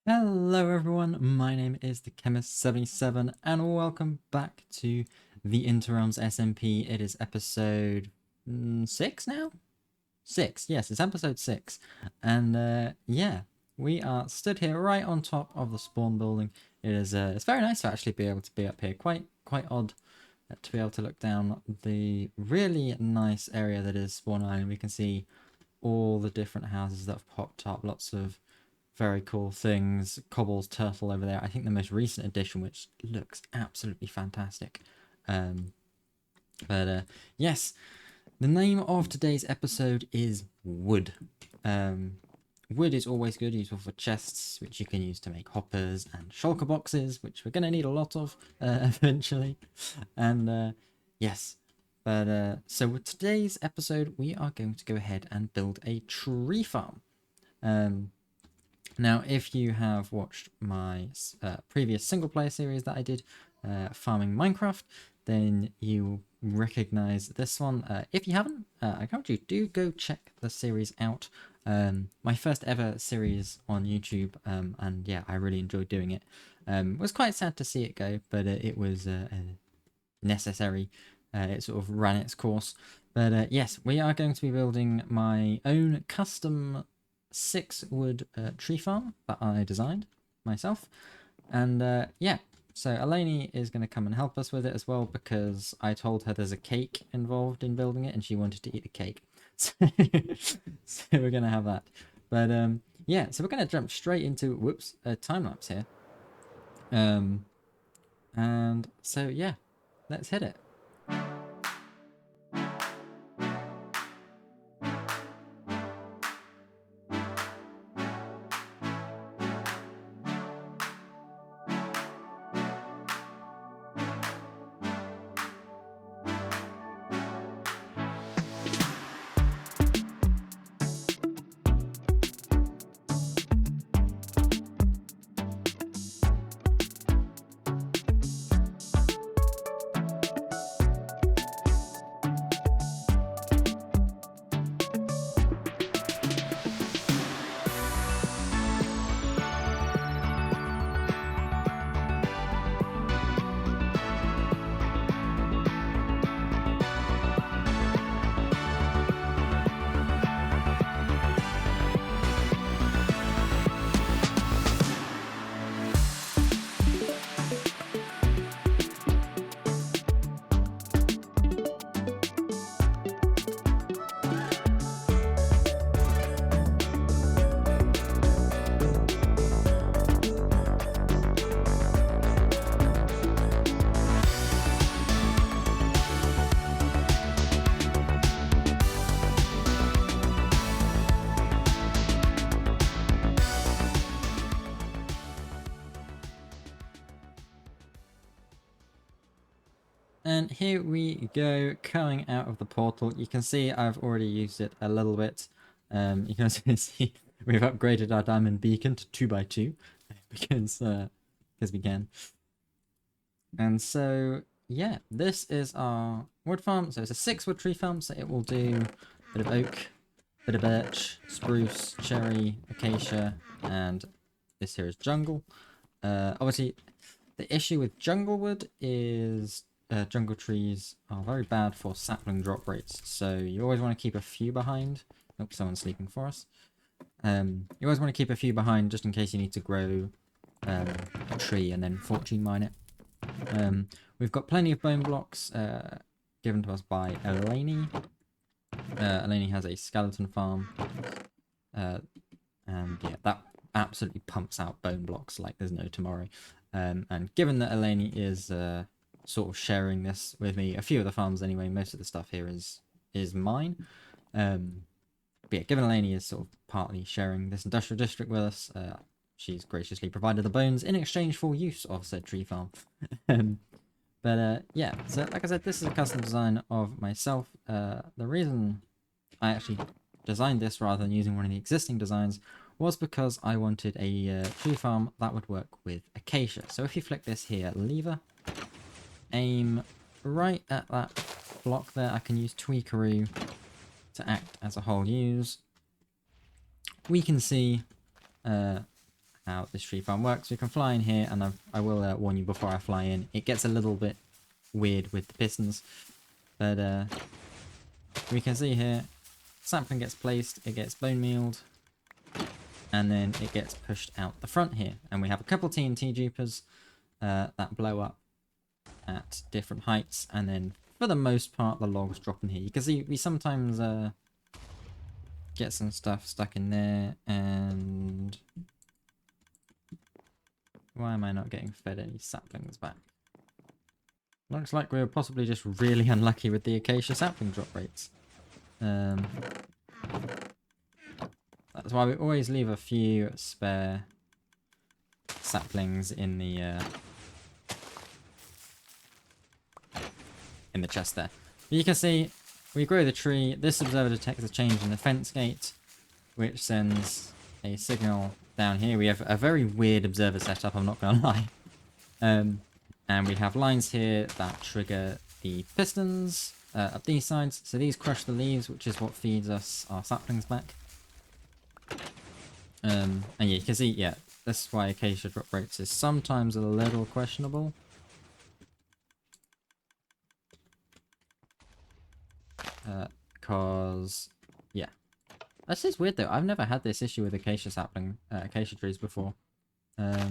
Hello everyone, my name is the Chemist77 and welcome back to the Interrealms SMP. It is episode 6 now? 6, yes, it's episode 6. And yeah, we are stood here right on top of the spawn building. It's very nice to actually be able to be up here. Quite odd to be able to look down the really nice area that is Spawn Island. We can see all the different houses that have popped up, lots of very cool things. Cobble's turtle over there. I think the most recent addition, which looks absolutely fantastic. Um, but yes, the name of today's episode is Wood. Um, Wood is always good, useful for chests, which you can use to make hoppers and shulker boxes, which we're going to need a lot of eventually. And yes, but so with today's episode, we are going to go ahead and build a tree farm. Now, if you have watched my previous single player series that I did, Farming Minecraft, then you recognize this one. If you haven't, I encourage you do go check the series out. My first ever series on YouTube, and yeah, I really enjoyed doing it. It was quite sad to see it go, but it was necessary. It sort of ran its course. But yes, we are going to be building my own custom 6 wood tree farm that I designed myself. And yeah, so Eleni is going to come and help us with it as well because I told her there's a cake involved in building it and she wanted to eat the cake. So, so we're going to have that. But yeah, so we're going to jump straight into, whoops, a time lapse here. And so yeah, let's hit it. And here we go, coming out of the portal. You can see I've already used it a little bit. You can also see we've upgraded our diamond beacon to 2x2 because we can. And so yeah, this is our wood farm. So it's a 6 wood tree farm. So it will do a bit of oak, bit of birch, spruce, cherry, acacia, and this here is jungle. Obviously, the issue with jungle wood is jungle trees are very bad for sapling drop rates, so you always want to keep a few behind. Oh, someone's sleeping for us. You always want to keep a few behind just in case you need to grow a tree and then fortune mine it. We've got plenty of bone blocks given to us by Eleni. Eleni has a skeleton farm, and yeah, that absolutely pumps out bone blocks like there's no tomorrow. And given that Eleni is sort of sharing this with me, a few of the farms anyway, most of the stuff here is mine. But yeah, given Eleni is sort of partly sharing this industrial district with us, she's graciously provided the bones in exchange for use of said tree farm. But yeah, so like I said, this is a custom design of myself. The reason I actually designed this rather than using one of the existing designs was because I wanted a tree farm that would work with acacia. So if you flick this here lever, aim right at that block there, I can use Tweakaroo to act as a whole use. We can see how how this tree farm works. We can fly in here, and I will warn you before I fly in. It gets a little bit weird with the pistons, but we can see here, sapling gets placed, it gets bone mealed, and then it gets pushed out the front here. And we have a couple TNT Jupers that blow up at different heights, and then for the most part the logs drop in here. You can see we sometimes get some stuff stuck in there, and why am I not getting fed any saplings back? Looks like we were possibly just really unlucky with the acacia sapling drop rates. That's why we always leave a few spare saplings in the chest there. But you can see we grow the tree. This observer detects a change in the fence gate, which sends a signal down here. We have a very weird observer setup, I'm not gonna lie. And we have lines here that trigger the pistons up these sides. So these crush the leaves, which is what feeds us our saplings back. And yeah, you can see, yeah, this is why acacia drop rates is sometimes a little questionable. Because, yeah. That's just weird though. I've never had this issue with acacia acacia trees before. I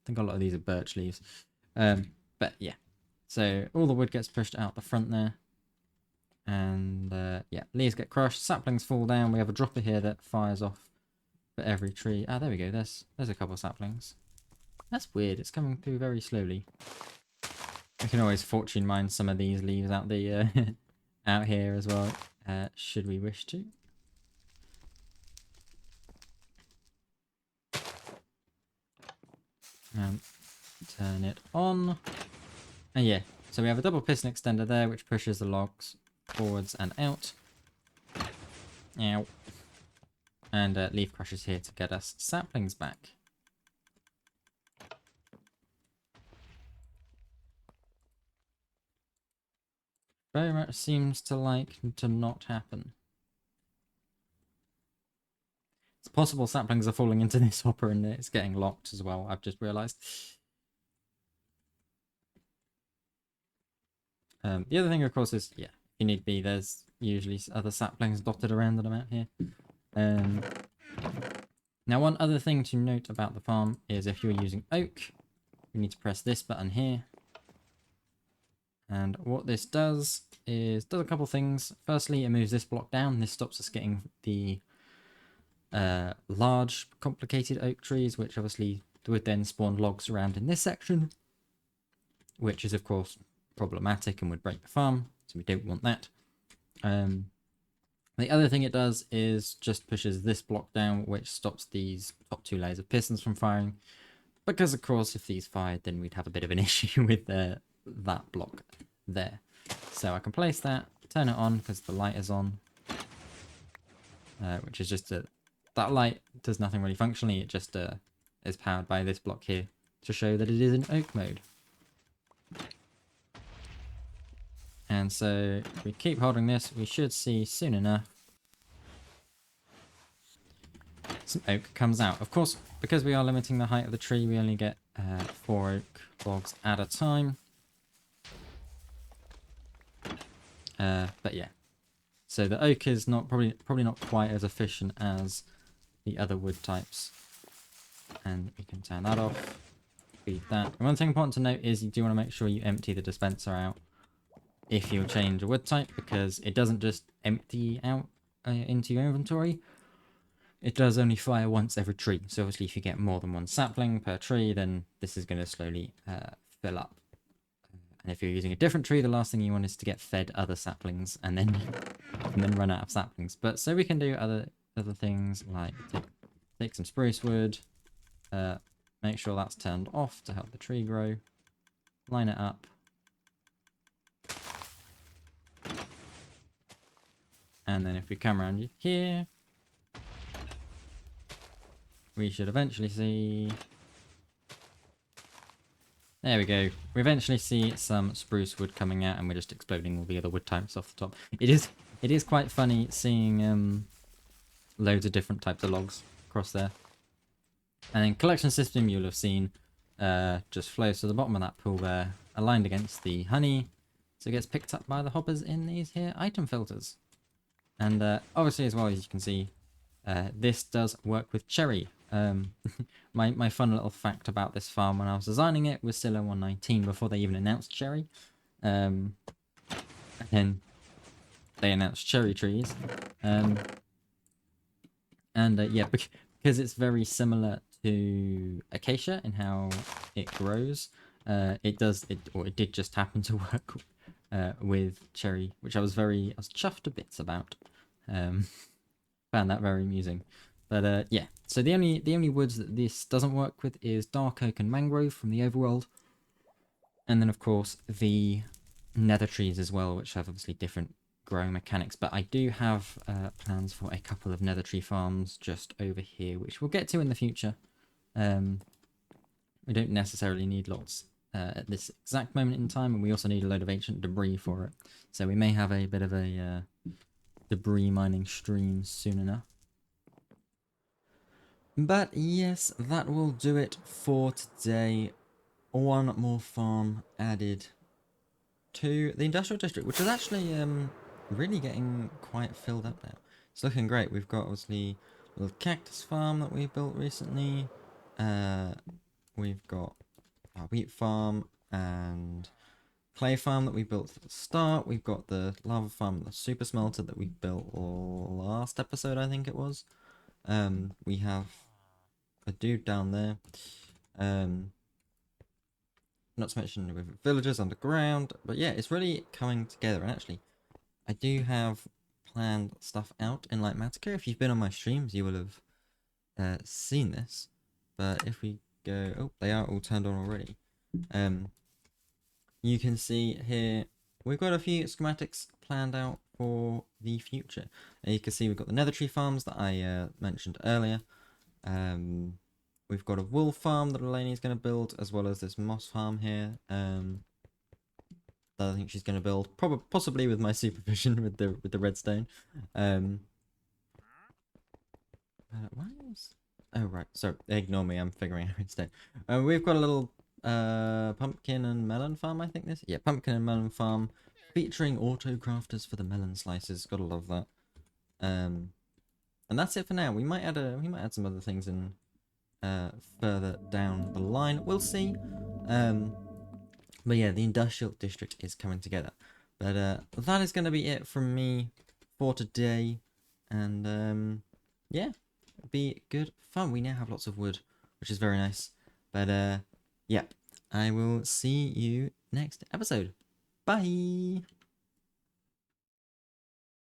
think a lot of these are birch leaves. But yeah. So all the wood gets pushed out the front there. And yeah, leaves get crushed, saplings fall down. We have a dropper here that fires off for every tree. Ah, there we go. There's a couple of saplings. That's weird. It's coming through very slowly. We can always fortune mine some of these leaves out the out here as well, should we wish to. Turn it on. And yeah, so we have a double piston extender there, which pushes the logs forwards and out. Ow. And leaf crushers here to get us saplings back. Very much seems to like to not happen. It's possible saplings are falling into this hopper and it's getting locked as well, I've just realised. The other thing, of course, is, yeah, if you need be, there's usually other saplings dotted around that I'm out here. Now, one other thing to note about the farm is if you're using oak, you need to press this button here. And what this does is a couple things. Firstly, it moves this block down. This stops us getting the large, complicated oak trees, which obviously would then spawn logs around in this section, which is, of course, problematic and would break the farm, so we don't want that. The other thing it does is just pushes this block down, which stops these top two layers of pistons from firing, because, of course, if these fired, then we'd have a bit of an issue with that block there. So I can place that, turn it on because the light is on, which is just that light does nothing really functionally. It just is powered by this block here to show that it is in oak mode. And so if we keep holding this, we should see soon enough some oak comes out. Of course, because we are limiting the height of the tree, we only get 4 oak logs at a time. But yeah, so the oak is probably not quite as efficient as the other wood types, and we can turn that off, feed that. And one thing important to note is you do want to make sure you empty the dispenser out if you change a wood type, because it doesn't just empty out into your inventory. It does only fire once every tree, so obviously if you get more than one sapling per tree, then this is going to slowly fill up. And if you're using a different tree, the last thing you want is to get fed other saplings and then run out of saplings. But so we can do other things like take some spruce wood, make sure that's turned off to help the tree grow, line it up, and then if we come around here, we should eventually see. There we go. We eventually see some spruce wood coming out, and we're just exploding all the other wood types off the top. It is quite funny seeing loads of different types of logs across there. And then collection system, you'll have seen just flows to the bottom of that pool there, aligned against the honey, so it gets picked up by the hoppers in these here item filters. And obviously, as well as you can see, this does work with cherry. My fun little fact about this farm when I was designing it was Silo 119 before they even announced cherry. And then they announced cherry trees. Yeah, because it's very similar to acacia in how it grows. It did just happen to work with cherry, which I was chuffed to bits about. Found that very amusing. But yeah, so the only woods that this doesn't work with is dark oak and mangrove from the overworld, and then of course the nether trees as well, which have obviously different growing mechanics. But I do have plans for a couple of nether tree farms just over here, which we'll get to in the future. We don't necessarily need lots at this exact moment in time, and we also need a load of ancient debris for it. So we may have a bit of a debris mining stream soon enough. But yes, that will do it for today. One more farm added to the industrial district, which is actually really getting quite filled up now. It's looking great. We've got obviously a little cactus farm that we built recently. We've got a wheat farm and clay farm that we built at the start. We've got the lava farm, the super smelter that we built last episode, I think it was. We have a dude down there. Not to mention with villagers underground. But yeah, it's really coming together. And actually, I do have planned stuff out in Litematica. If you've been on my streams, you will have seen this. But if we go... Oh, they are all turned on already. You can see here, we've got a few schematics planned out for the future. You can see we've got the nether tree farms that I mentioned earlier. We've got a wool farm that Eleni's going to build, as well as this moss farm here. That I think she's going to build, possibly with my supervision with the redstone. Why is... Oh right, so ignore me. I'm figuring out redstone. We've got a little pumpkin and melon farm. I think this. Yeah, pumpkin and melon farm, featuring auto crafters for the melon slices. Gotta love that. And that's it for now. We might add some other things in further down the line. We'll see. But yeah, the industrial district is coming together. But that is going to be it from me for today. And yeah, it'll be good fun. We now have lots of wood, which is very nice. But yeah, I will see you next episode. Bye!